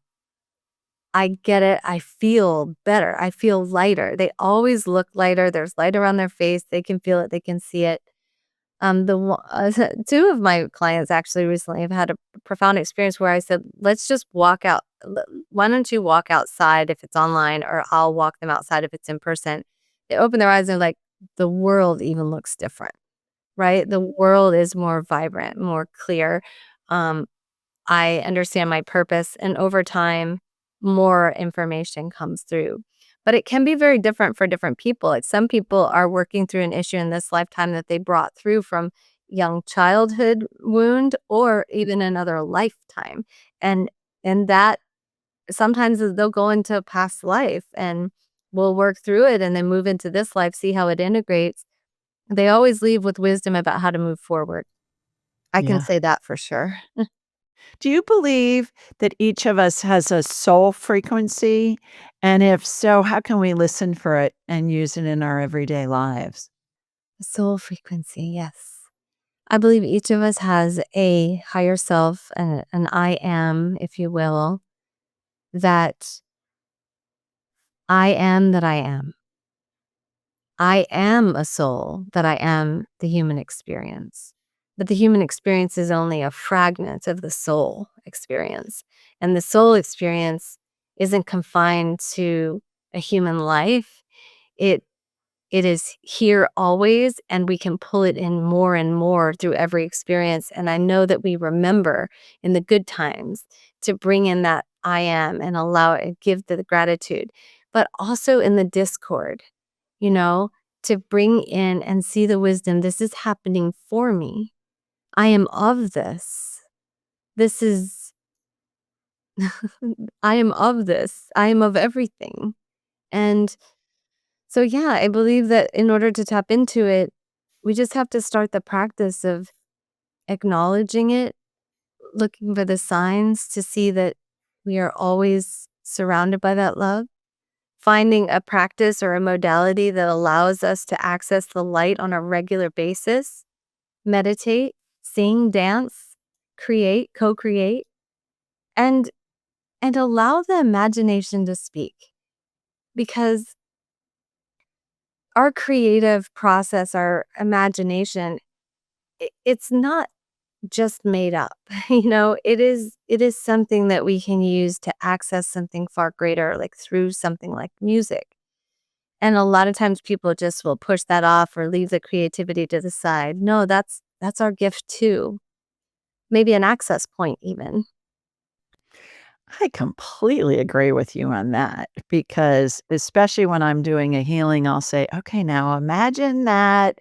I get it. I feel better. I feel lighter." They always look lighter. There's light around their face. They can feel it. They can see it. 2 of my clients actually recently have had a profound experience where I said, "Let's just walk out. Why don't you walk outside if it's online, or I'll walk them outside if it's in person." They open their eyes and they're like, "The world even looks different, right? The world is more vibrant, more clear. Um, I understand my purpose, and over time, more information comes through." But it can be very different for different people. Like some people are working through an issue in this lifetime that they brought through from young childhood wound or even another lifetime. And that sometimes they'll go into a past life and we'll work through it and then move into this life, see how it integrates. They always leave with wisdom about how to move forward. I can Yeah. say that for sure. Do you believe that each of us has a soul frequency? And if so, how can we listen for it and use it in our everyday lives? Soul frequency, yes. I believe each of us has a higher self, an I am, if you will, that I am that I am. I am a soul, that I am the human experience. But the human experience is only a fragment of the soul experience. And the soul experience isn't confined to a human life. It it is here always, and we can pull it in more and more through every experience. And I know that we remember in the good times to bring in that I am and allow it, give the gratitude, but also in the discord, you know, to bring in and see the wisdom. This is happening for me. I am of this. This is, I am of this. I am of everything. And so, yeah, I believe that in order to tap into it, we just have to start the practice of acknowledging it, looking for the signs to see that we are always surrounded by that love, finding a practice or a modality that allows us to access the light on a regular basis, meditate, sing, dance, create, co-create, and allow the imagination to speak, because our creative process, our imagination, it's not just made up. It is something that we can use to access something far greater, like through something like music. And a lot of times people just will push that off or leave the creativity to the side. No, that's our gift too. Maybe an access point even. I completely agree with you on that because especially when I'm doing a healing, I'll say, okay, now imagine that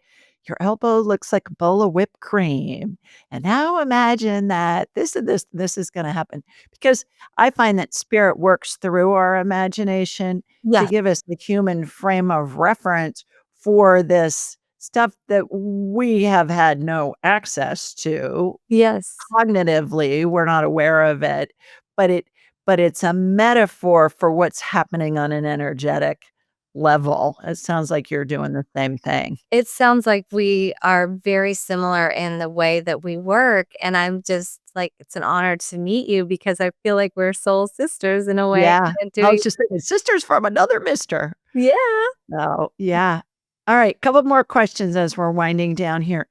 your elbow looks like a bowl of whipped cream. And now imagine that this is going to happen because I find that spirit works through our imagination to Yes. give us the human frame of reference for this stuff that we have had no access to Yes. cognitively. We're not aware of it, but it's a metaphor for what's happening on an energetic level. It sounds like you're doing the same thing. It sounds like we are very similar in the way that we work. And I'm just like, it's an honor to meet you because I feel like we're soul sisters in a way. Yeah. And I doing, was just thinking, sisters from another mister. yeah. Oh, yeah. All right, couple more questions as we're winding down here.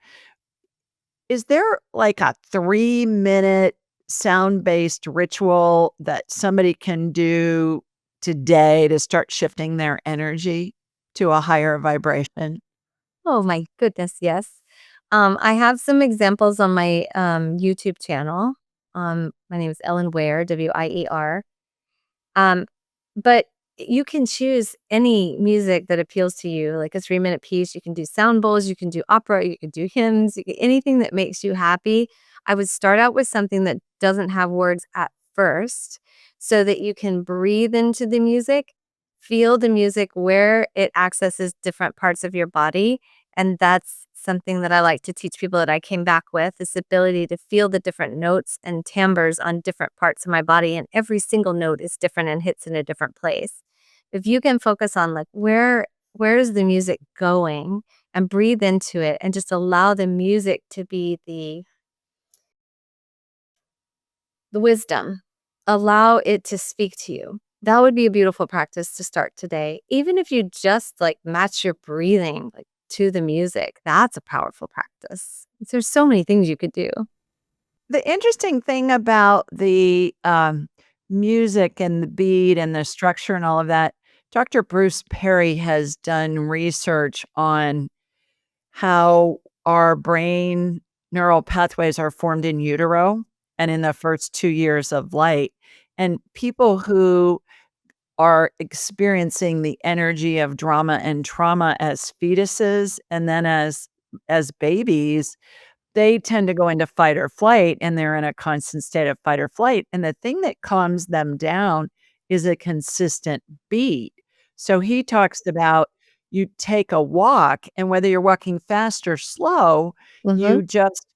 Is there like a 3-minute sound-based ritual that somebody can do today to start shifting their energy to a higher vibration? Oh my goodness, yes. I have some examples on my YouTube channel. My name is Ellen Wier, Wier. Um, but you can choose any music that appeals to you, like a 3-minute piece. You can do sound bowls, you can do opera, you can do hymns, anything that makes you happy. I would start out with something that doesn't have words at first so that you can breathe into the music, feel the music where it accesses different parts of your body. And that's something that I like to teach people that I came back with, this ability to feel the different notes and timbres on different parts of my body. And every single note is different and hits in a different place. If you can focus on like where is the music going and breathe into it and just allow the music to be the wisdom, allow it to speak to you. That would be a beautiful practice to start today. Even if you just like match your breathing like to the music, that's a powerful practice. There's so many things you could do. The interesting thing about the, music and the beat and the structure and all of that, Dr. Bruce Perry has done research on how our brain neural pathways are formed in utero and in the first 2 years of light, and people who are experiencing the energy of drama and trauma as fetuses and then as babies, they tend to go into fight or flight, and they're in a constant state of fight or flight, and the thing that calms them down is a consistent beat. So he talks about you take a walk, and whether you're walking fast or slow, Mhm. you just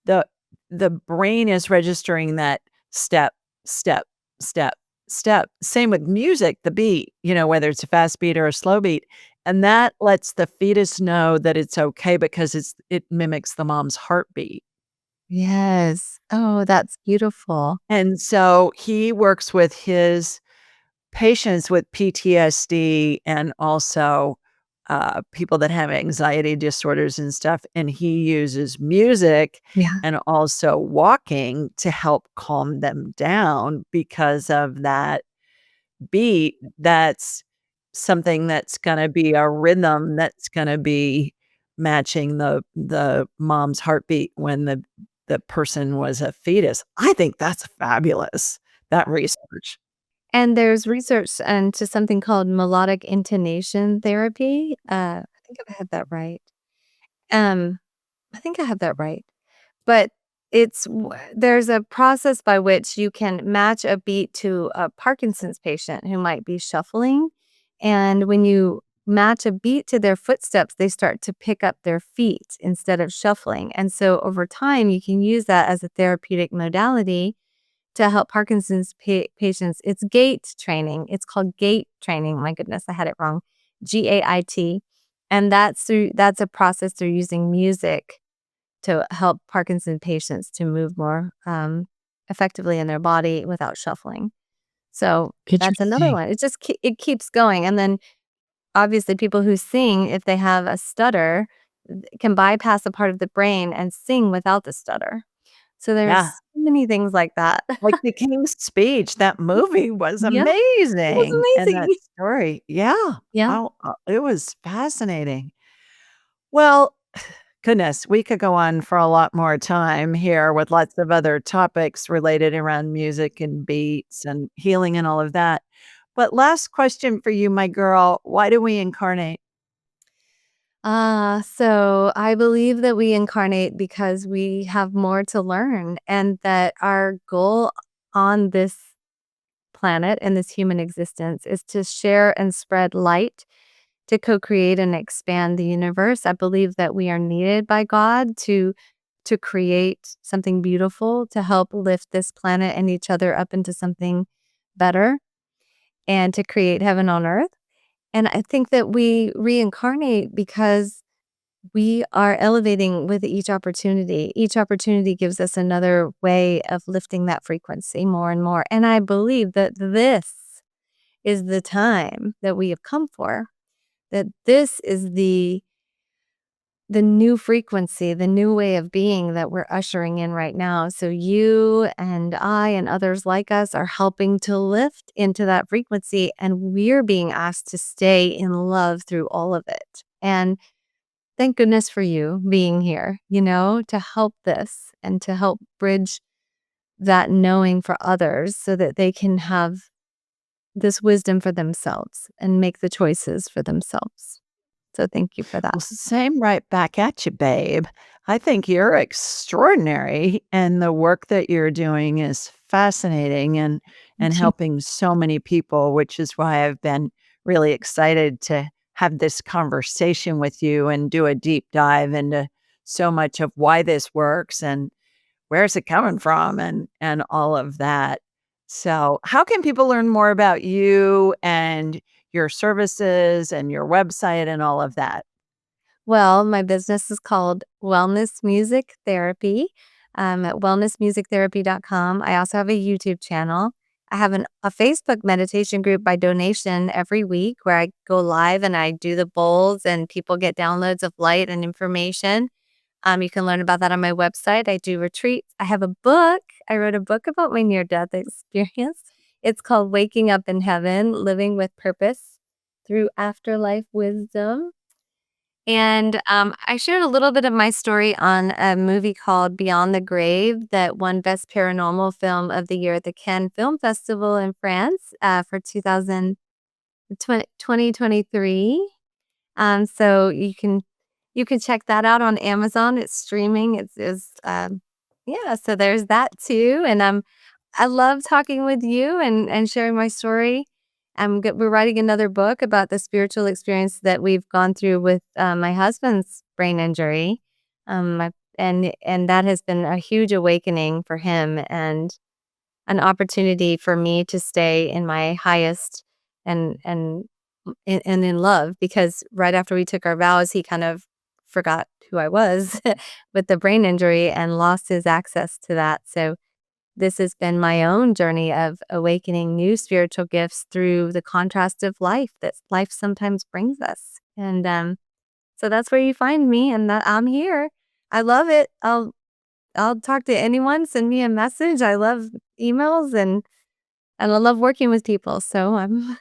the the brain is registering that step, step, step, step. Same with music, the beat, whether it's a fast beat or a slow beat. And that lets the fetus know that it's okay because it mimics the mom's heartbeat. Yes. Oh, that's beautiful. And so he works with his patients with PTSD and also people that have anxiety disorders and stuff. And he uses music Yeah. and also walking to help calm them down because of that beat that's something that's gonna be a rhythm that's gonna be matching the mom's heartbeat when the person was a fetus. I think that's fabulous, that research. And there's research into something called melodic intonation therapy. I think I had that right. Um, I think I have that right. But there's a process by which you can match a beat to a Parkinson's patient who might be shuffling, and when you match a beat to their footsteps, they start to pick up their feet instead of shuffling, and so over time, you can use that as a therapeutic modality to help Parkinson's patients. It's gait training. It's called gait training. My goodness, I had it wrong. GAIT, and that's a process through using music to help Parkinson patients to move more, effectively in their body without shuffling. So, that's another Interesting. one. It just it keeps going, and then, obviously, people who sing, if they have a stutter, can bypass a part of the brain and sing without the stutter. So, there's Yeah. so many things like that. Like The King's Speech, that movie was Yeah, it was amazing, and that amazing. story yeah. Yeah. Oh, it was fascinating. Well, goodness, we could go on for a lot more time here with lots of other topics related around music and beats and healing and all of that. But last question for you, my girl, why do we incarnate? So I believe that we incarnate because we have more to learn and that our goal on this planet and this human existence is to share and spread light, to co-create and expand the universe. I believe that we are needed by God to create something beautiful, to help lift this planet and each other up into something better and to create heaven on earth. And I think that we reincarnate because we are elevating with each opportunity. Each opportunity gives us another way of lifting that frequency more and more. And I believe that this is the time that we have come for, that this is the new frequency, the new way of being that we're ushering in right now. So you and I and others like us are helping to lift into that frequency, and we're being asked to stay in love through all of it. And thank goodness for you being here, to help this and to help bridge that knowing for others so that they can have this wisdom for themselves and make the choices for themselves. So thank you for that. Well, same right back at you, babe. I think you're extraordinary, and the work that you're doing is fascinating and Thank you. helping so many people, which is why I've been really excited to have this conversation with you and do a deep dive into so much of why this works and where's it coming from and all of that. So, how can people learn more about you and your services and your website and all of that? Well, my business is called Wellness Music Therapy, at wellnessmusictherapy.com. I also have a YouTube channel. I have a Facebook meditation group by donation every week where I go live and I do the bowls and people get downloads of light and information. You can learn about that on my website. I do retreats. I have a book. I wrote a book about my near-death experience. It's called Waking Up in Heaven: Living with Purpose Through Afterlife Wisdom. And, I shared a little bit of my story on a movie called Beyond the Grave that won Best Paranormal Film of the Year at the Cannes Film Festival in France, for 2023. So you can check that out on Amazon. It's streaming. Yeah, so there's that too, and, I love talking with you and sharing my story. We're writing another book about the spiritual experience that we've gone through with, my husband's brain injury. My and that has been a huge awakening for him and an opportunity for me to stay in my highest and in love, because right after we took our vows, he kind of forgot who I was with the brain injury and lost his access to that. So this has been my own journey of awakening new spiritual gifts through the contrast of life that life sometimes brings us. And so that's where you find me, and that I'm here. I love it. I'll talk to anyone. Send me a message. I love emails and I love working with people. So I'm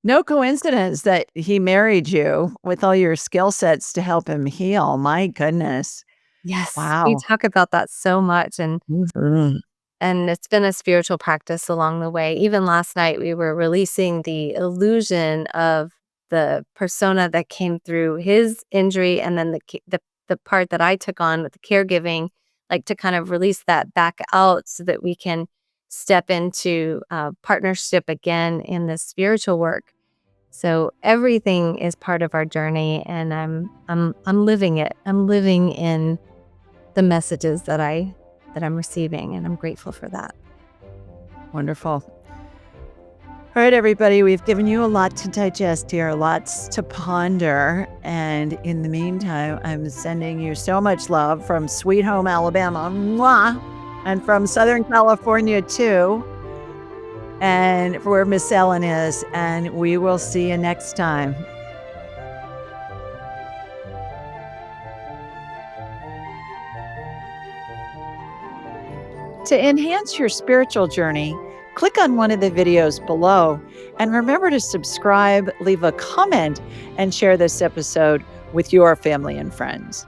No coincidence that he married you with all your skill sets to help him heal. My goodness. Yes, we Wow. talk about that so much, Mhm. and it's been a spiritual practice along the way. Even last night, we were releasing the illusion of the persona that came through his injury, and then the part that I took on with the caregiving, like to kind of release that back out so that we can step into partnership again in this spiritual work. So everything is part of our journey, and I'm living it. I'm living in the messages that I'm receiving, and I'm grateful for that. Wonderful. All right, everybody, we've given you a lot to digest here, lots to ponder. And in the meantime, I'm sending you so much love from Sweet Home, Alabama, mwah, and from Southern California, too, and where Miss Ellen is. And we will see you next time. To enhance your spiritual journey, click on one of the videos below and remember to subscribe, leave a comment, and share this episode with your family and friends.